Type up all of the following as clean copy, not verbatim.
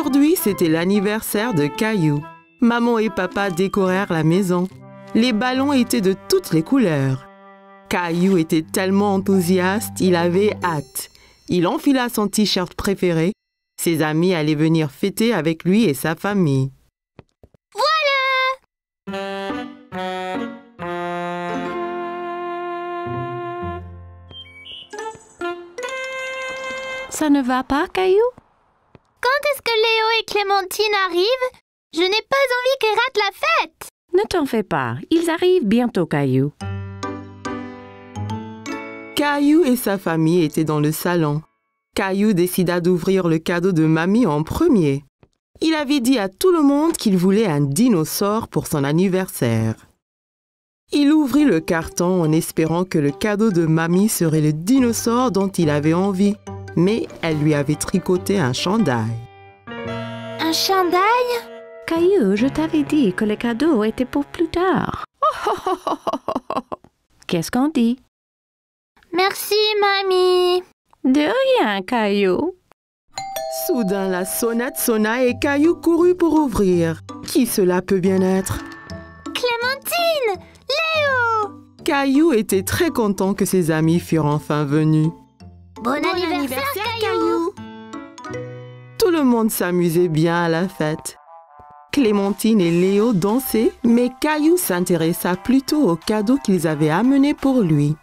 Aujourd'hui, c'était l'anniversaire de Caillou. Maman et papa décorèrent la maison. Les ballons étaient de toutes les couleurs. Caillou était tellement enthousiaste, il avait hâte. Il enfila son t-shirt préféré. Ses amis allaient venir fêter avec lui et sa famille. Ça ne va pas, Caillou? Quand est-ce que Léo et Clémentine arrivent? Je n'ai pas envie qu'ils ratent la fête. Ne t'en fais pas, ils arrivent bientôt, Caillou. Caillou et sa famille étaient dans le salon. Caillou décida d'ouvrir le cadeau de mamie en premier. Il avait dit à tout le monde qu'il voulait un dinosaure pour son anniversaire. Il ouvrit le carton en espérant que le cadeau de mamie serait le dinosaure dont il avait envie. Mais elle lui avait tricoté un chandail. Un chandail? Caillou, je t'avais dit que les cadeaux étaient pour plus tard. Qu'est-ce qu'on dit? Merci, mamie. De rien, Caillou. Soudain, la sonnette sonna et Caillou courut pour ouvrir. Qui cela peut bien être? Clémentine! Léo! Caillou était très content que ses amis furent enfin venus. Bon anniversaire, Caillou! Tout le monde s'amusait bien à la fête. Clémentine et Léo dansaient, mais Caillou s'intéressa plutôt aux cadeaux qu'ils avaient amenés pour lui.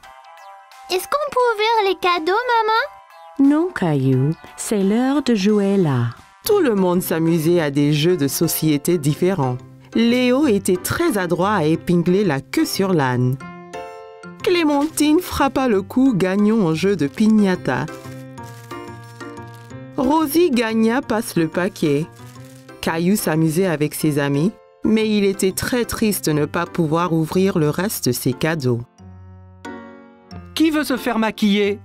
Est-ce qu'on peut ouvrir les cadeaux, maman? Non, Caillou, c'est l'heure de jouer là. Tout le monde s'amusait à des jeux de société différents. Léo était très adroit à épingler la queue sur l'âne. Clémentine frappa le coup gagnant en jeu de piñata. Rosie gagna passe le paquet. Caillou s'amusait avec ses amis, mais il était très triste de ne pas pouvoir ouvrir le reste de ses cadeaux. Qui veut se faire maquiller?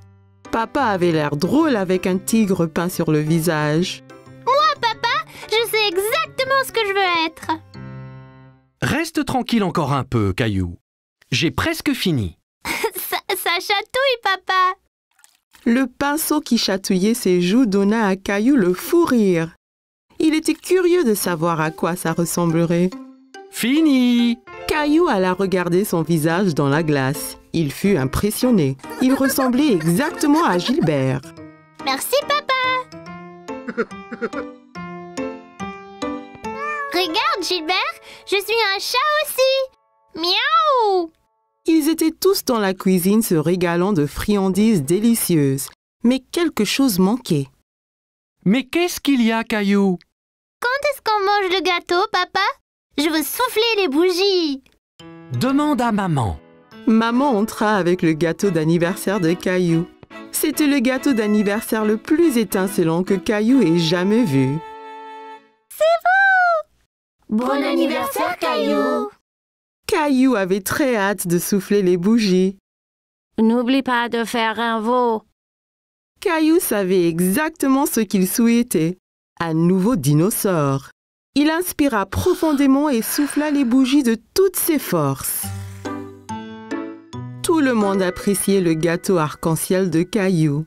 Papa avait l'air drôle avec un tigre peint sur le visage. Moi, papa, je sais exactement ce que je veux être. Reste tranquille encore un peu, Caillou. J'ai presque fini. Ça chatouille, papa. Le pinceau qui chatouillait ses joues donna à Caillou le fou rire. Il était curieux de savoir à quoi ça ressemblerait. Fini! Caillou alla regarder son visage dans la glace. Il fut impressionné. Il ressemblait exactement à Gilbert. Merci, papa. Regarde, Gilbert, je suis un chat aussi. Miaou! Ils étaient tous dans la cuisine se régalant de friandises délicieuses. Mais quelque chose manquait. Mais qu'est-ce qu'il y a, Caillou? Quand est-ce qu'on mange le gâteau, papa? Je veux souffler les bougies. Demande à maman. Maman entra avec le gâteau d'anniversaire de Caillou. C'était le gâteau d'anniversaire le plus étincelant que Caillou ait jamais vu. Bon anniversaire, Caillou. Caillou avait très hâte de souffler les bougies. N'oublie pas de faire un veau. Caillou savait exactement ce qu'il souhaitait. Un nouveau dinosaure. Il inspira profondément et souffla les bougies de toutes ses forces. Tout le monde appréciait le gâteau arc-en-ciel de Caillou.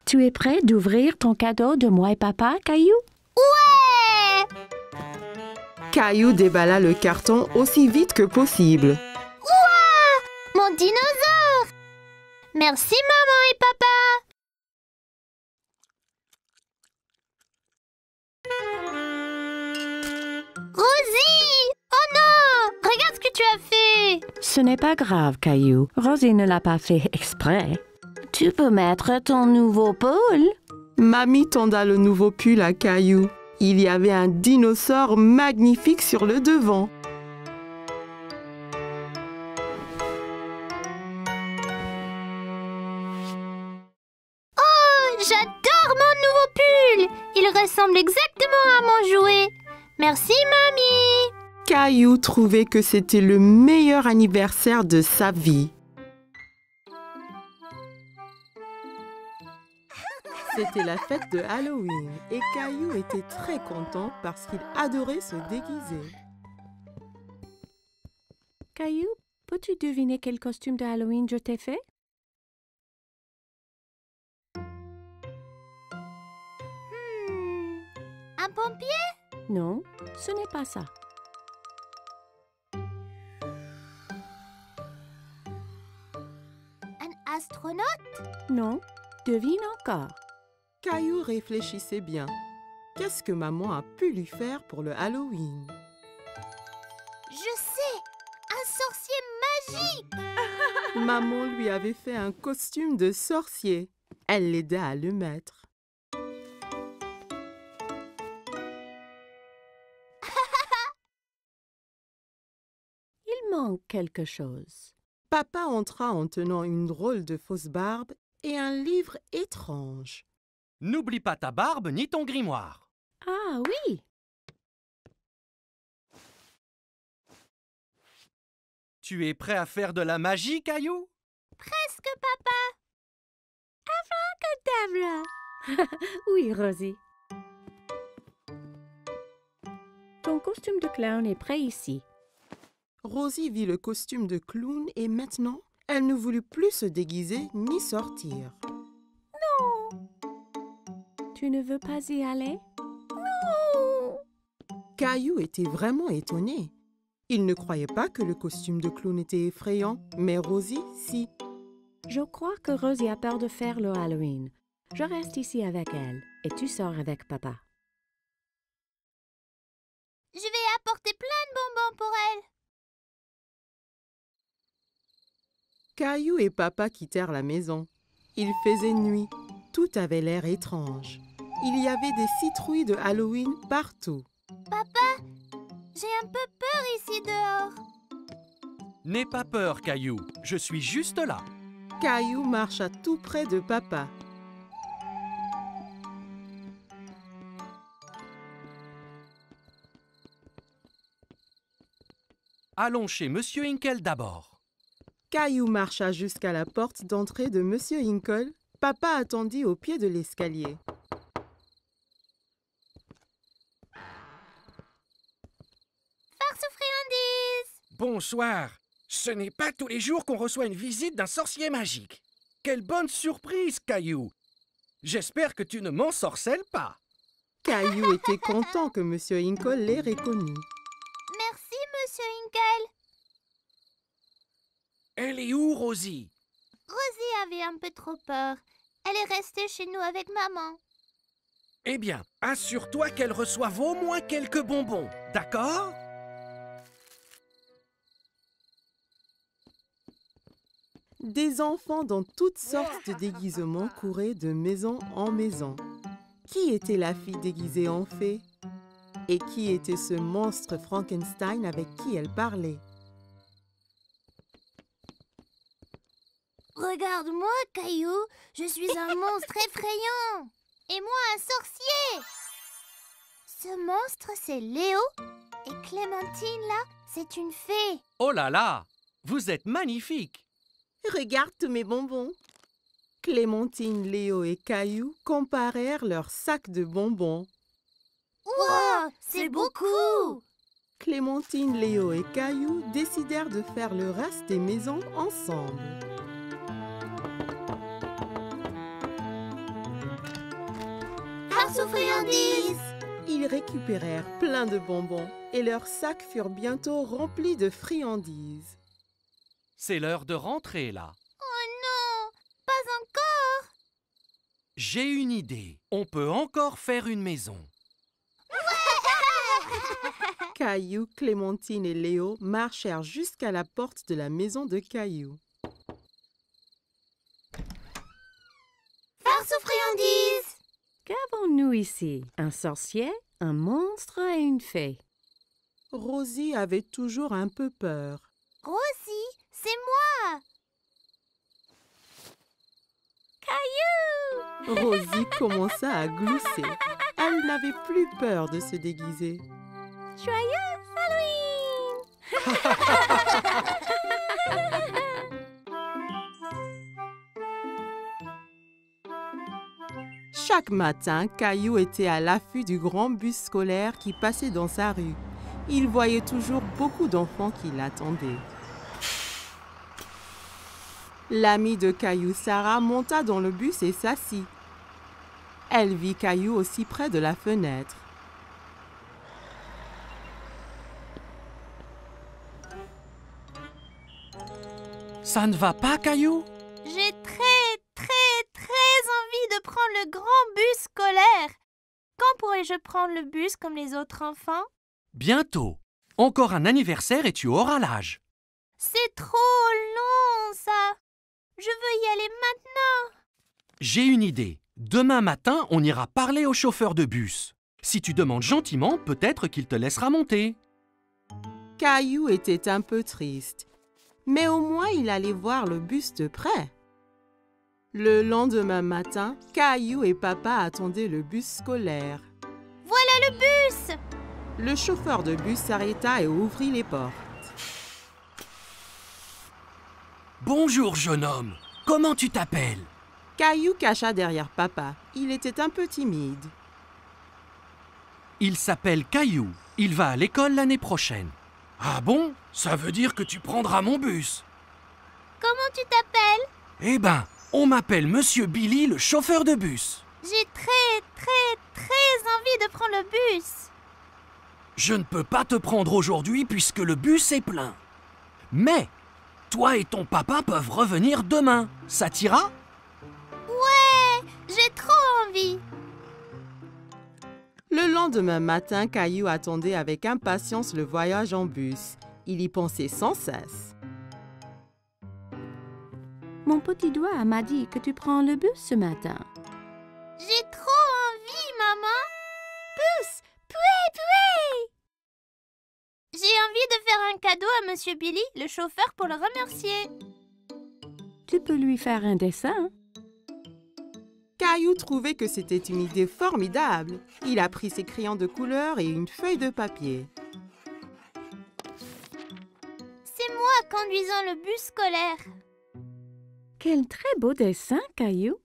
Tu es prêt d'ouvrir ton cadeau de moi et papa, Caillou? Ouais! Caillou déballa le carton aussi vite que possible. Ouah! Mon dinosaure! Merci, maman et papa! Rosie! Oh non! Regarde ce que tu as fait! Ce n'est pas grave, Caillou. Rosie ne l'a pas fait exprès. Tu peux mettre ton nouveau pull. Mamie tenda le nouveau pull à Caillou. Il y avait un dinosaure magnifique sur le devant. Oh, j'adore mon nouveau pull! Il ressemble exactement à mon jouet. Merci, mamie! Caillou trouvait que c'était le meilleur anniversaire de sa vie. C'était la fête de Halloween et Caillou était très content parce qu'il adorait se déguiser. Caillou, peux-tu deviner quel costume de Halloween je t'ai fait? Un pompier? Non, ce n'est pas ça. Un astronaute? Non, devine encore. Caillou réfléchissait bien. Qu'est-ce que maman a pu lui faire pour le Halloween? Je sais! Un sorcier magique! Maman lui avait fait un costume de sorcier. Elle l'aida à le mettre. Il manque quelque chose. Papa entra en tenant une drôle de fausse barbe et un livre étrange. N'oublie pas ta barbe ni ton grimoire. Ah oui, Tu es prêt à faire de la magie, Caillou? Presque, papa! Tabla. Oui, Rosie. Ton costume de clown est prêt ici. Rosie vit le costume de clown et maintenant, elle ne voulut plus se déguiser ni sortir. Tu ne veux pas y aller? Caillou était vraiment étonné. Il ne croyait pas que le costume de clown était effrayant, mais Rosie, si. Je crois que Rosie a peur de faire le Halloween. Je reste ici avec elle et tu sors avec papa. Je vais apporter plein de bonbons pour elle. Caillou et papa quittèrent la maison. Il faisait nuit. Tout avait l'air étrange. Il y avait des citrouilles de Halloween partout. Papa, j'ai un peu peur ici dehors. N'aie pas peur, Caillou. Je suis juste là. Caillou marcha tout près de papa. Allons chez Monsieur Hinkle d'abord. Caillou marcha jusqu'à la porte d'entrée de Monsieur Hinkle. Papa attendit au pied de l'escalier. Farce aux friandises! Bonsoir. Ce n'est pas tous les jours qu'on reçoit une visite d'un sorcier magique. Quelle bonne surprise, Caillou. J'espère que tu ne m'ensorcelles pas. Caillou était content que Monsieur Hinkle l'ait reconnu. Merci, Monsieur Hinkle. Elle est où, Rosie? Rosie avait un peu trop peur. Elle est restée chez nous avec maman. Eh bien, assure-toi qu'elle reçoive au moins quelques bonbons, d'accord? Des enfants dans toutes sortes de déguisements couraient de maison en maison. Qui était la fille déguisée en fée? Et qui était ce monstre Frankenstein avec qui elle parlait? Regarde-moi, Caillou. Je suis un monstre effrayant. Et moi, un sorcier. Ce monstre, c'est Léo. Et Clémentine, là, c'est une fée. Oh là là! Vous êtes magnifique! Regarde tous mes bonbons. Clémentine, Léo et Caillou comparèrent leurs sacs de bonbons. Wow, c'est beaucoup. Clémentine, Léo et Caillou décidèrent de faire le reste des maisons ensemble. Farce aux friandises. Ils récupérèrent plein de bonbons et leurs sacs furent bientôt remplis de friandises. C'est l'heure de rentrer, là. Oh non, pas encore. J'ai une idée. On peut encore faire une maison. Caillou, Clémentine et Léo marchèrent jusqu'à la porte de la maison de Caillou. Farce aux friandises. Qu'avons-nous ici? Un sorcier, un monstre et une fée. Rosie avait toujours un peu peur. Rosie, c'est moi. Caillou. Rosie commença à glousser. Elle n'avait plus peur de se déguiser. Joyeux Halloween. Chaque matin, Caillou était à l'affût du grand bus scolaire qui passait dans sa rue. Il voyait toujours beaucoup d'enfants qui l'attendaient. L'amie de Caillou, Sarah, monta dans le bus et s'assit. Elle vit Caillou aussi près de la fenêtre. Ça ne va pas, Caillou? J'ai très envie de prendre le grand bus scolaire. Quand pourrai-je prendre le bus comme les autres enfants? Bientôt. Encore un anniversaire et tu auras l'âge. C'est trop long, ça. Je veux y aller maintenant. J'ai une idée. Demain matin, on ira parler au chauffeur de bus. Si tu demandes gentiment, peut-être qu'il te laissera monter. Caillou était un peu triste, mais au moins il allait voir le bus de près. Le lendemain matin, Caillou et papa attendaient le bus scolaire. Voilà le bus. Le chauffeur de bus s'arrêta et ouvrit les portes. Bonjour, jeune homme. Comment tu t'appelles? Caillou cacha derrière papa. Il était un peu timide. Il s'appelle Caillou. Il va à l'école l'année prochaine. Ah bon? Ça veut dire que tu prendras mon bus. Comment tu t'appelles? Eh ben, on m'appelle Monsieur Billy, le chauffeur de bus. J'ai très envie de prendre le bus. Je ne peux pas te prendre aujourd'hui puisque le bus est plein. Mais, toi et ton papa peuvent revenir demain. Ça t'ira? Ouais, j'ai trop envie. Le lendemain matin, Caillou attendait avec impatience le voyage en bus. Il y pensait sans cesse. Mon petit doigt m'a dit que tu prends le bus ce matin. J'ai trop envie, maman. Bus, pouet. J'ai envie de faire un cadeau à Monsieur Billy, le chauffeur, pour le remercier. Tu peux lui faire un dessin. Caillou trouvait que c'était une idée formidable. Il a pris ses crayons de couleur et une feuille de papier. C'est moi conduisant le bus scolaire. Quel très beau dessin, Caillou.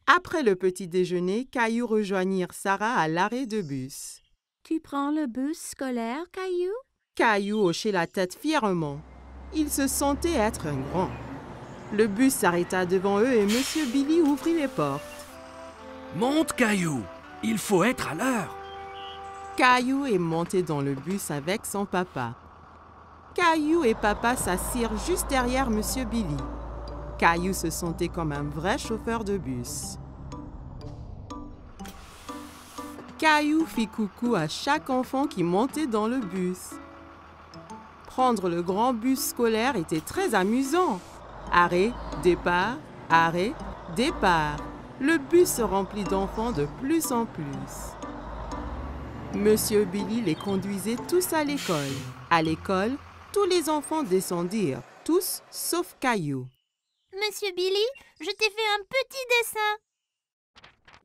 Après le petit déjeuner, Caillou rejoignit Sarah à l'arrêt de bus. Tu prends le bus scolaire, Caillou? Caillou hochait la tête fièrement. Il se sentait être un grand. Le bus s'arrêta devant eux et Monsieur Billy ouvrit les portes. Monte, Caillou. Il faut être à l'heure. Caillou est monté dans le bus avec son papa. Caillou et papa s'assirent juste derrière Monsieur Billy. Caillou se sentait comme un vrai chauffeur de bus. Caillou fit coucou à chaque enfant qui montait dans le bus. Prendre le grand bus scolaire était très amusant. Arrêt, départ, arrêt, départ. Le bus se remplit d'enfants de plus en plus. Monsieur Billy les conduisait tous à l'école. À l'école, tous les enfants descendirent, tous sauf Caillou. Monsieur Billy, je t'ai fait un petit dessin.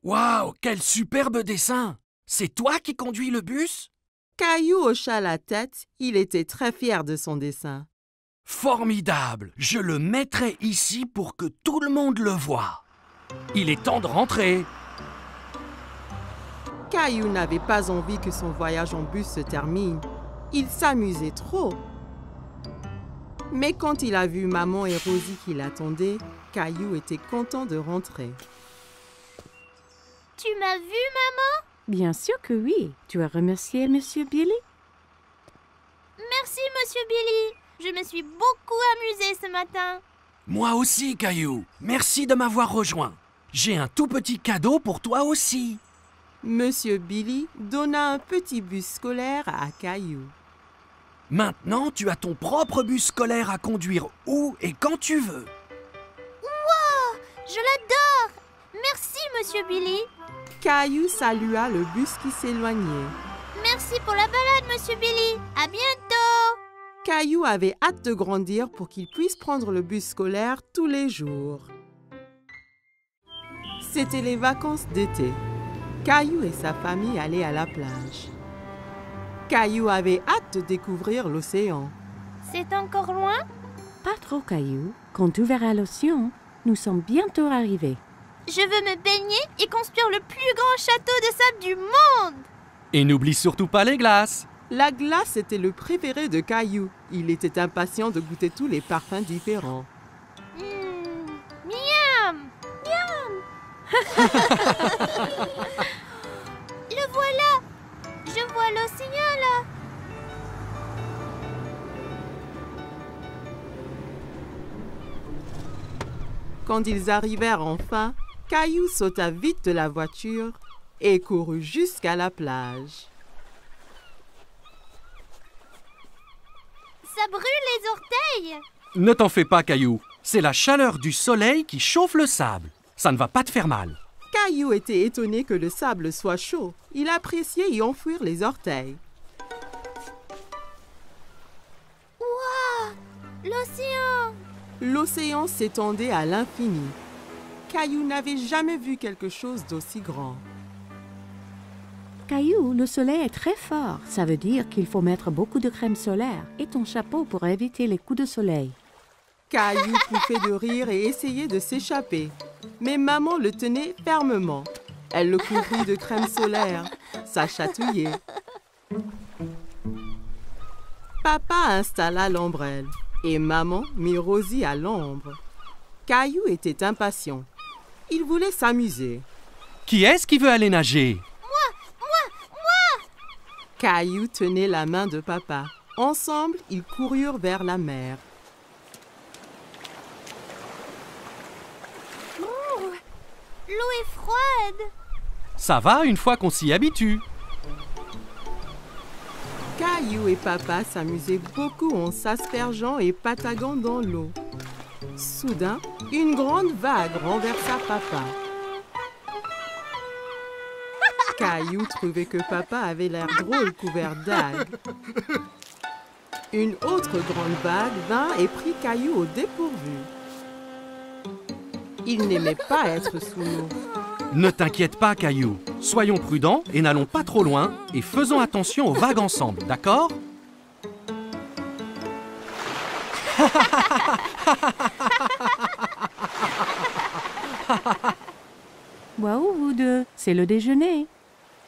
Waouh, quel superbe dessin! C'est toi qui conduis le bus? Caillou hocha la tête, il était très fier de son dessin. Formidable! Je le mettrai ici pour que tout le monde le voie. Il est temps de rentrer. Caillou n'avait pas envie que son voyage en bus se termine. Il s'amusait trop. Mais quand il a vu maman et Rosie qui l'attendaient, Caillou était content de rentrer. Tu m'as vu, maman? Bien sûr que oui. Tu as remercié Monsieur Billy? Merci, Monsieur Billy. Je me suis beaucoup amusée ce matin. Moi aussi, Caillou. Merci de m'avoir rejoint. J'ai un tout petit cadeau pour toi aussi. Monsieur Billy donna un petit bus scolaire à Caillou. Maintenant, tu as ton propre bus scolaire à conduire où et quand tu veux. Wow, je l'adore. Merci, Monsieur Billy. Caillou salua le bus qui s'éloignait. Merci pour la balade, Monsieur Billy. À bientôt. Caillou avait hâte de grandir pour qu'il puisse prendre le bus scolaire tous les jours. C'était les vacances d'été. Caillou et sa famille allaient à la plage. Caillou avait hâte de découvrir l'océan. C'est encore loin? Pas trop, Caillou. Quand tu verras l'océan, nous sommes bientôt arrivés. Je veux me baigner et construire le plus grand château de sable du monde. Et n'oublie surtout pas les glaces. La glace était le préféré de Caillou. Il était impatient de goûter tous les parfums différents. Miam! Le voilà! Je vois l'océan là! Quand ils arrivèrent enfin, Caillou sauta vite de la voiture et courut jusqu'à la plage. Ça brûle les orteils! Ne t'en fais pas, Caillou. C'est la chaleur du soleil qui chauffe le sable. Ça ne va pas te faire mal. Caillou était étonné que le sable soit chaud. Il appréciait y enfouir les orteils. Waouh! L'océan! L'océan s'étendait à l'infini. Caillou n'avait jamais vu quelque chose d'aussi grand. Caillou, le soleil est très fort. Ça veut dire qu'il faut mettre beaucoup de crème solaire et ton chapeau pour éviter les coups de soleil. Caillou pouffait de rire et essayait de s'échapper. Mais maman le tenait fermement. Elle le couvrit de crème solaire. Ça chatouillait. Papa installa l'ombrelle et maman mit Rosie à l'ombre. Caillou était impatient. Il voulait s'amuser. Qui est-ce qui veut aller nager? Caillou tenait la main de papa. Ensemble, ils coururent vers la mer. L'eau est froide! Ça va une fois qu'on s'y habitue. Caillou et papa s'amusaient beaucoup en s'aspergeant et pataguant dans l'eau. Soudain, une grande vague renversa papa. Caillou trouvait que papa avait l'air drôle couvert d'algues. Une autre grande vague vint et prit Caillou au dépourvu. Il n'aimait pas être sous l'eau. Ne t'inquiète pas, Caillou. Soyons prudents et n'allons pas trop loin et faisons attention aux vagues ensemble, d'accord? Waouh, vous deux, c'est le déjeuner.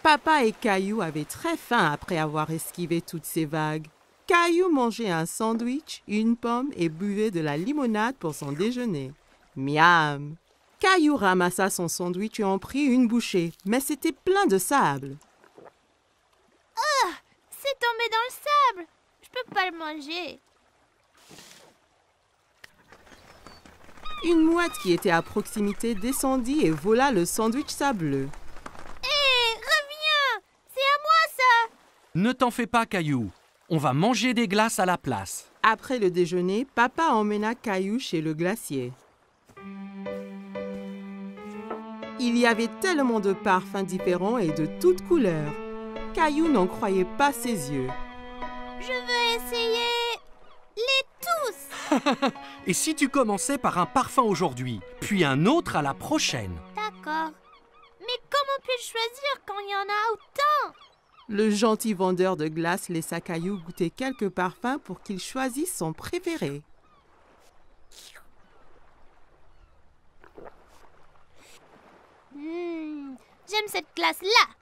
Papa et Caillou avaient très faim après avoir esquivé toutes ces vagues. Caillou mangeait un sandwich, une pomme et buvait de la limonade pour son déjeuner. Miam! Caillou ramassa son sandwich et en prit une bouchée, mais c'était plein de sable. Ah! C'est tombé dans le sable! Je peux pas le manger. Une mouette qui était à proximité descendit et vola le sandwich sableux. Hé! Reviens! C'est à moi ça! Ne t'en fais pas, Caillou. On va manger des glaces à la place. Après le déjeuner, papa emmena Caillou chez le glacier. Il y avait tellement de parfums différents et de toutes couleurs. Caillou n'en croyait pas ses yeux. Je veux essayer les tous! Et si tu commençais par un parfum aujourd'hui, puis un autre à la prochaine? D'accord. Mais comment puis-je choisir quand il y en a autant? Le gentil vendeur de glace laissa Caillou goûter quelques parfums pour qu'il choisisse son préféré. J'aime cette glace-là!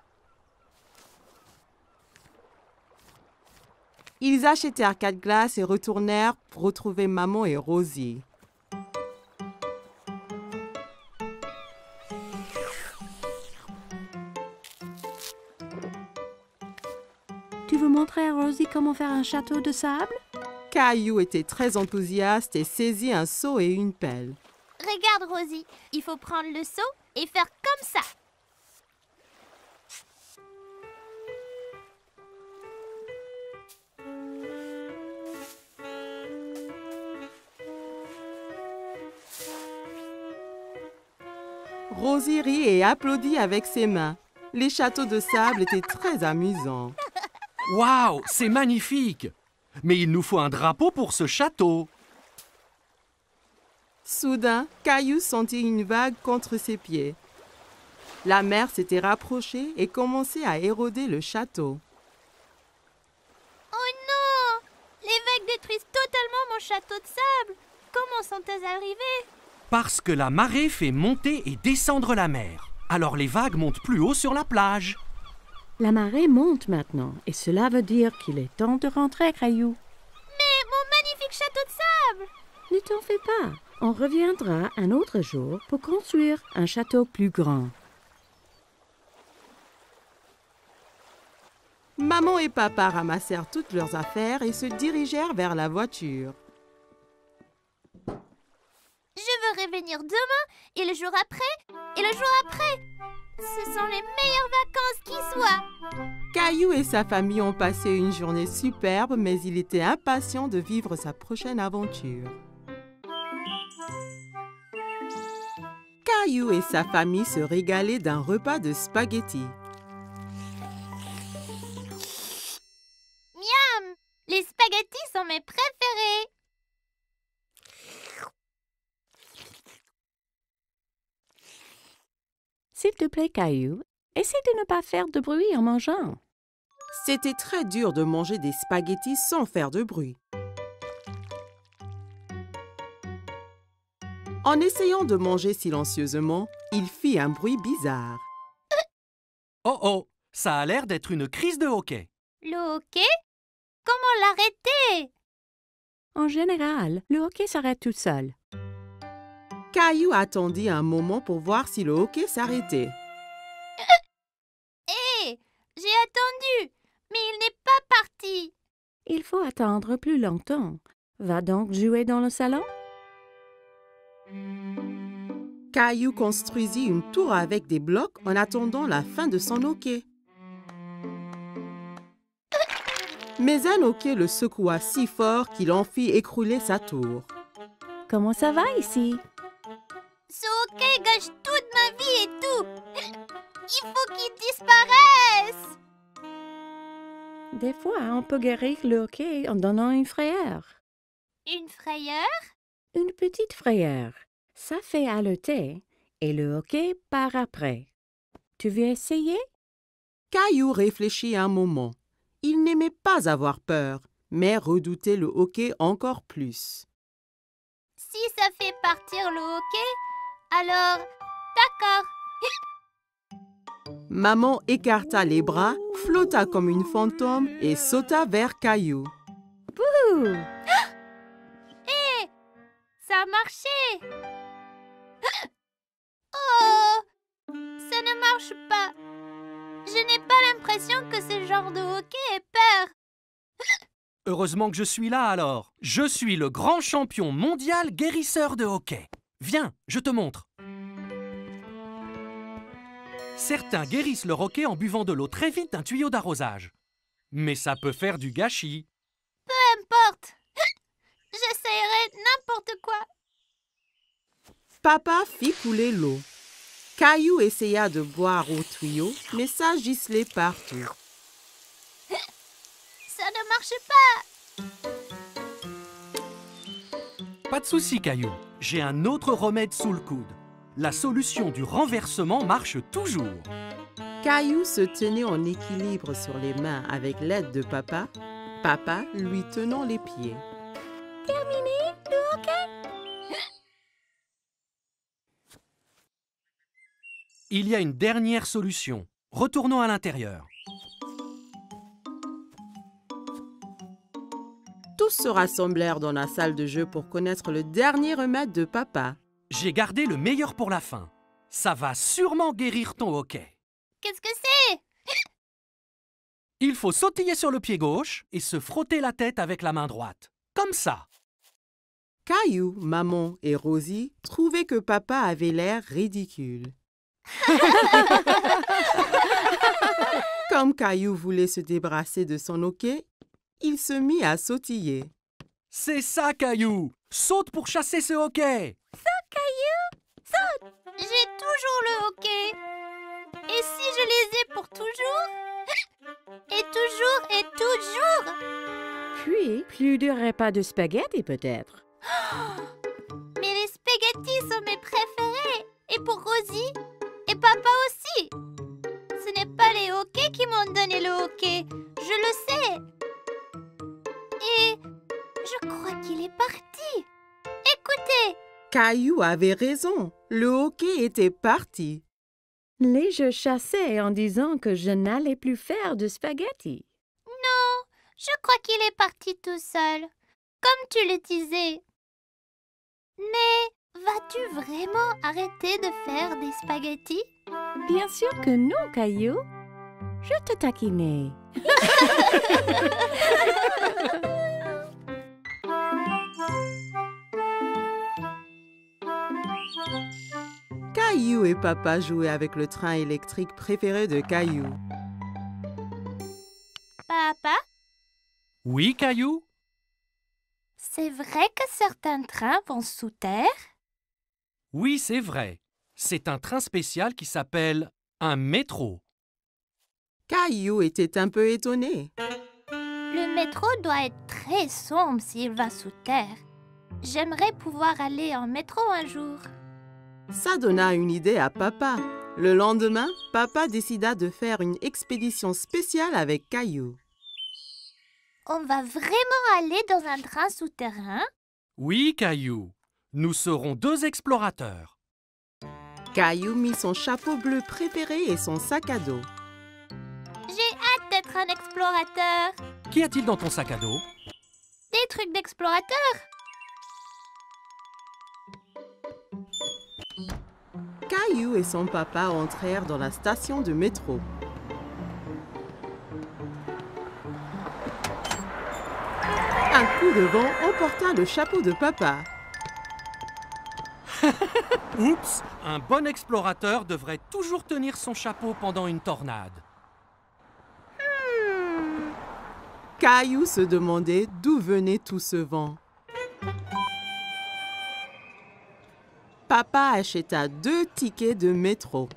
Ils achetèrent 4 glaces et retournèrent pour retrouver maman et Rosie. Tu veux montrer à Rosie comment faire un château de sable? Caillou était très enthousiaste et saisit un seau et une pelle. Regarde, Rosie, il faut prendre le seau et faire comme ça. Rosie rit et applaudit avec ses mains. Les châteaux de sable étaient très amusants. Waouh, c'est magnifique! Mais il nous faut un drapeau pour ce château. Soudain, Caillou sentit une vague contre ses pieds. La mer s'était rapprochée et commençait à éroder le château. Oh non! Les vagues détruisent totalement mon château de sable. Comment sont-elles arrivées? Parce que la marée fait monter et descendre la mer. Alors les vagues montent plus haut sur la plage. La marée monte maintenant et cela veut dire qu'il est temps de rentrer, Caillou. Mais mon magnifique château de sable! Ne t'en fais pas. On reviendra un autre jour pour construire un château plus grand. Maman et papa ramassèrent toutes leurs affaires et se dirigèrent vers la voiture. Je veux revenir demain! le jour après, et le jour après. Ce sont les meilleures vacances qui soient. Caillou et sa famille ont passé une journée superbe, mais il était impatient de vivre sa prochaine aventure. Caillou et sa famille se régalaient d'un repas de spaghettis. Miam! Les spaghettis sont mes préférés. S'il te plaît, Caillou, essaie de ne pas faire de bruit en mangeant. C'était très dur de manger des spaghettis sans faire de bruit. En essayant de manger silencieusement, il fit un bruit bizarre. Oh oh, ça a l'air d'être une crise de hoquet. Le hoquet? Comment l'arrêter? En général, le hoquet s'arrête tout seul. Caillou attendit un moment pour voir si le hoquet s'arrêtait. Hé! J'ai attendu, mais il n'est pas parti. Il faut attendre plus longtemps. Va donc jouer dans le salon? Caillou construisit une tour avec des blocs en attendant la fin de son hoquet. Mais un hoquet le secoua si fort qu'il en fit écrouler sa tour. Comment ça va ici? Ce hoquet gâche toute ma vie et tout. Il faut qu'il disparaisse. Des fois, on peut guérir le hoquet en donnant une frayeur. Une frayeur? Une petite frayeur. Ça fait haleter et le hoquet part après. Tu veux essayer? Caillou réfléchit un moment. Il n'aimait pas avoir peur, mais redoutait le hoquet encore plus. Si ça fait partir le hoquet, alors d'accord. Maman écarta les bras, flotta comme une fantôme et sauta vers Caillou. Ouh! Hé! Ça a marché. Oh! Ça ne marche pas. Je n'ai pas l'impression que ce genre de hoquet ait peur. Heureusement que je suis là alors. Je suis le grand champion mondial guérisseur de hoquet. Viens, je te montre. Certains guérissent leur hoquet en buvant de l'eau très vite d'un tuyau d'arrosage. Mais ça peut faire du gâchis. Peu importe. J'essayerai n'importe quoi. Papa fit couler l'eau. Caillou essaya de boire au tuyau, mais ça giselait partout. Ça ne marche pas. Pas de souci, Caillou. J'ai un autre remède sous le coude. La solution du renversement marche toujours. Caillou se tenait en équilibre sur les mains avec l'aide de papa, papa lui tenant les pieds. Terminé le hoquet? Il y a une dernière solution. Retournons à l'intérieur. Tous se rassemblèrent dans la salle de jeu pour connaître le dernier remède de papa. J'ai gardé le meilleur pour la fin. Ça va sûrement guérir ton hoquet. Qu'est-ce que c'est? Il faut sautiller sur le pied gauche et se frotter la tête avec la main droite. Comme ça. Caillou, maman et Rosie trouvaient que papa avait l'air ridicule. Comme Caillou voulait se débarrasser de son hoquet, il se mit à sautiller. C'est ça, Caillou. Saute pour chasser ce hoquet. J'ai toujours le hoquet. Et si je les ai pour toujours? Et toujours et toujours? Puis, plus de repas de spaghettis peut-être. Mais les spaghettis sont mes préférés. Et pour Rosie? Et papa aussi. Ce n'est pas les hoquets qui m'ont donné le hoquet. Je le sais. Et je crois qu'il est parti. Écoutez. Caillou avait raison, le hoquet était parti. Les jeux chassaient en disant que je n'allais plus faire de spaghettis. Non, je crois qu'il est parti tout seul, comme tu le disais. Mais vas-tu vraiment arrêter de faire des spaghettis? Bien sûr que non, Caillou. Je te taquinais. Caillou et papa jouaient avec le train électrique préféré de Caillou. Papa, Oui, Caillou? c'est vrai que certains trains vont sous terre? Oui, c'est vrai. C'est un train spécial qui s'appelle un métro. Caillou était un peu étonné. Le métro doit être très sombre s'il va sous terre. J'aimerais pouvoir aller en métro un jour. Ça donna une idée à papa. Le lendemain, papa décida de faire une expédition spéciale avec Caillou. On va vraiment aller dans un train souterrain? Oui, Caillou. Nous serons 2 explorateurs. Caillou mit son chapeau bleu préféré et son sac à dos. J'ai hâte d'être un explorateur. Qu'y a-t-il dans ton sac à dos? Des trucs d'explorateur. Caillou et son papa entrèrent dans la station de métro. Un coup de vent emporta le chapeau de papa. Oups! Un bon explorateur devrait toujours tenir son chapeau pendant une tornade. Caillou se demandait d'où venait tout ce vent. Papa acheta 2 tickets de métro.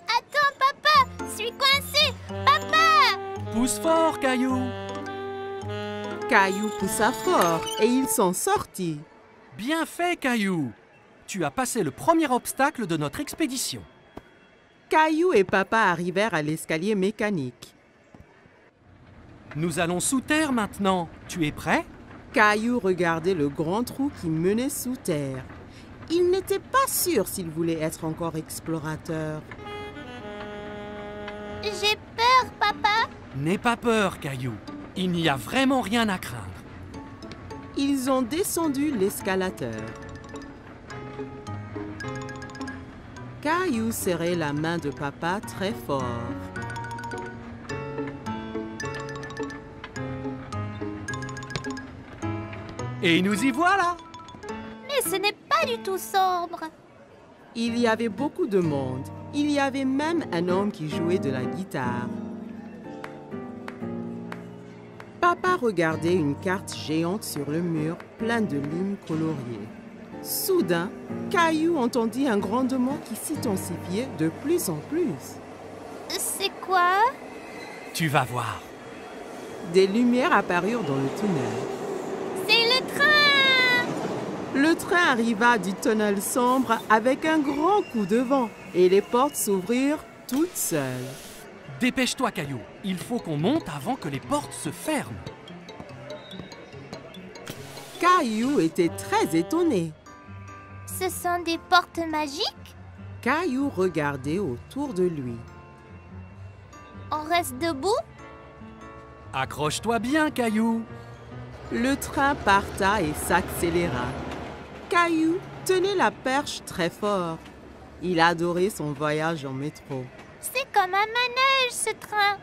Attends, papa, je suis coincé. Papa! Pousse fort, Caillou! Caillou poussa fort et il s'en sortit. Bien fait, Caillou! Tu as passé le premier obstacle de notre expédition. Caillou et papa arrivèrent à l'escalier mécanique. Nous allons sous terre maintenant. Tu es prêt? Caillou regardait le grand trou qui menait sous terre. Il n'était pas sûr s'il voulait être encore explorateur. J'ai peur, papa. N'aie pas peur, Caillou. Il n'y a vraiment rien à craindre. Ils ont descendu l'escalateur. Caillou serrait la main de papa très fort. Et nous y voilà! Mais ce n'est pas du tout sombre. Il y avait beaucoup de monde. Il y avait même un homme qui jouait de la guitare. Papa regardait une carte géante sur le mur, pleine de lignes coloriées. Soudain, Caillou entendit un grondement qui s'intensifiait de plus en plus. C'est quoi? Tu vas voir. Des lumières apparurent dans le tunnel. C'est le train! Le train arriva du tunnel sombre avec un grand coup de vent et les portes s'ouvrirent toutes seules. Dépêche-toi, Caillou. Il faut qu'on monte avant que les portes se ferment. Caillou était très étonné. Ce sont des portes magiques? Caillou regardait autour de lui. On reste debout? Accroche-toi bien, Caillou. Le train parta et s'accéléra. Caillou tenait la perche très fort. Il adorait son voyage en métro. C'est comme un manège, ce train.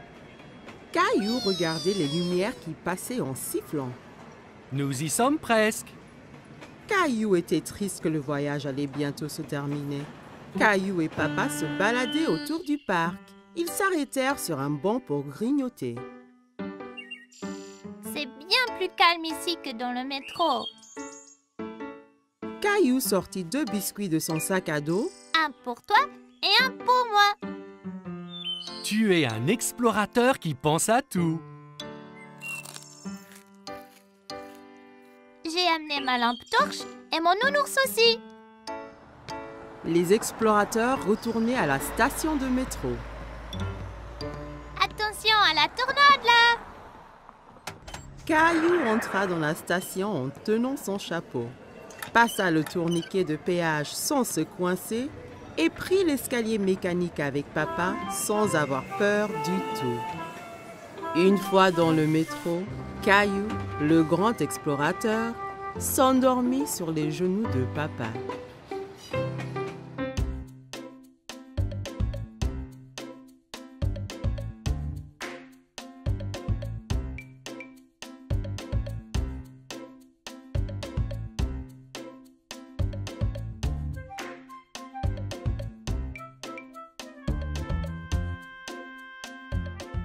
Caillou regardait les lumières qui passaient en sifflant. Nous y sommes presque. Caillou était triste que le voyage allait bientôt se terminer. Caillou et papa se baladaient autour du parc. Ils s'arrêtèrent sur un banc pour grignoter. C'est bien plus calme ici que dans le métro. Caillou sortit 2 biscuits de son sac à dos. Un pour toi et un pour moi. Tu es un explorateur qui pense à tout. J'ai amené ma lampe torche et mon nounours aussi. Les explorateurs retournaient à la station de métro. Attention à la tornade là. Caillou entra dans la station en tenant son chapeau, passa le tourniquet de péage sans se coincer et prit l'escalier mécanique avec papa sans avoir peur du tout. Une fois dans le métro, Caillou, le grand explorateur, s'endormit sur les genoux de papa.